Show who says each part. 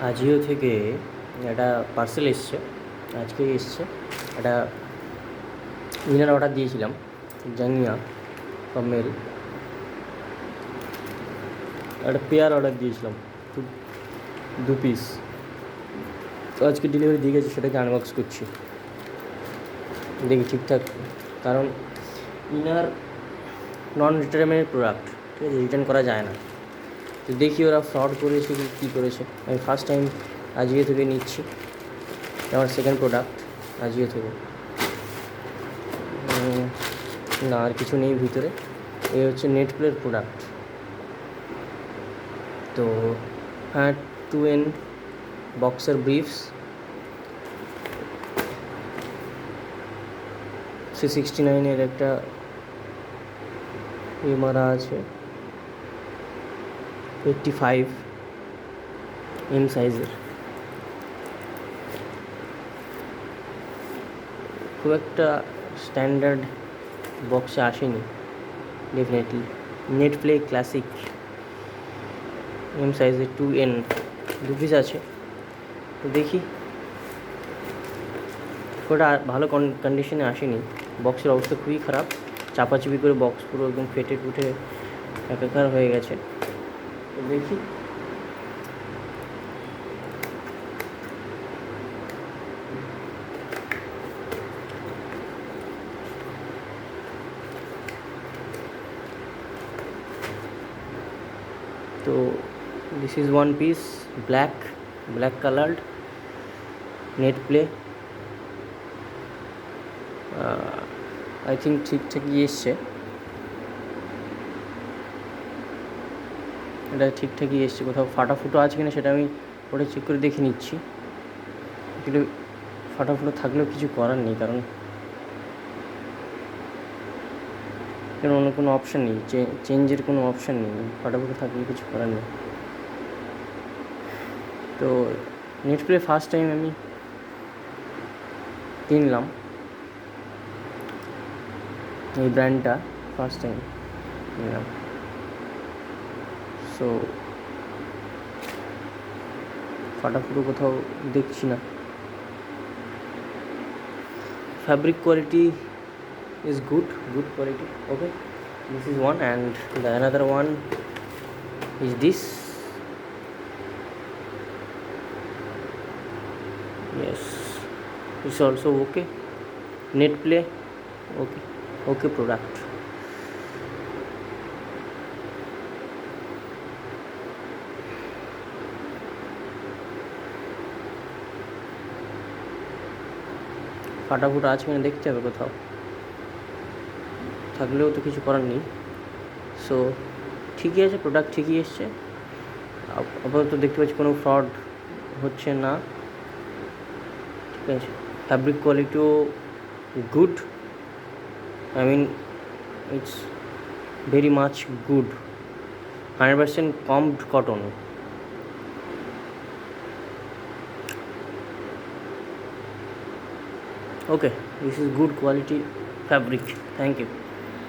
Speaker 1: আজিও থেকে একটা পার্সেল এসছে, আজকেই এসছে। একটা ইনার অর্ডার দিয়েছিলাম, জাঙ্গিয়া বা মেল। একটা পেয়ার অর্ডার দিয়েছিলাম, দু পিস। তো আজকে ডেলিভারি দিয়ে গেছে, সেটাকে আনবক্স করছি, দেখি ঠিকঠাক। কারণ ইনার নন রিটার্নেবল প্রোডাক্ট, ঠিক আছে, রিটার্ন করা যায় না। তো দেখি ওরা ফ্রড করেছে কি কী করেছে। আমি ফার্স্ট টাইম আজিও থেকে নিচ্ছি, আমার সেকেন্ড প্রোডাক্ট আজিও থেকে। না, আর কিছু নেই ভিতরে। এই হচ্ছে নেটপ্লের প্রোডাক্ট। তো হ্যাঁ, 2N বক্সার ব্রিফস, 369 একটা মারা আছে, 85 এম সাইজের। খুব একটা স্ট্যান্ডার্ড বক্সে আসেনি ডেফিনেটলি। নেটপ্লে ক্লাসিক এম সাইজের 2N, দু পিস আছে। তো দেখি, ওটা ভালো কন্ডিশনে আসেনি। বক্সের অবস্থা খুবই খারাপ, চাপাচুপি করে বক্স পুরো একদম ফেটে ফুটে একাকার হয়ে গেছে। তো দেখি, তো this is one piece, black coloured Netplay. I think ঠিকঠাকই এসছে, এটা ঠিকঠাকই এসছে। কোথাও ফাটা ফুটো আছে কিনা সেটা আমি ওটা চেক করে দেখে নিচ্ছি। কিন্তু ফাটা ফুটো থাকলেও কিছু করার নেই, কারণ অন্য কোনো অপশান নেই, চেঞ্জের কোনো অপশান নেই। ফাটা ফুটো থাকলে কিছু করার নেই। তো নেটপ্লে ফার্স্ট টাইম আমি কিনলাম, এই ব্র্যান্ডটা ফার্স্ট টাইম কিনলাম। সো ফাটাফুটো কোথাও দেখছি না। Fabric quality is good quality. Okay, this is one, and the another one is this. Yes, it's also okay. NETPLAY, okay product. ফাটাফুটা আছে কিনা দেখতে হবে, কোথাও থাকলেও তো কিছু করার নেই। সো ঠিকই আছে, প্রোডাক্ট ঠিকই এসছে। আপাতত দেখতে পাচ্ছি কোনো ফ্রড হচ্ছে না, ঠিক আছে। ফ্যাব্রিক কোয়ালিটিও good, I mean it's very much good, 100% combed cotton. Okay, this is good quality fabric. Thank you.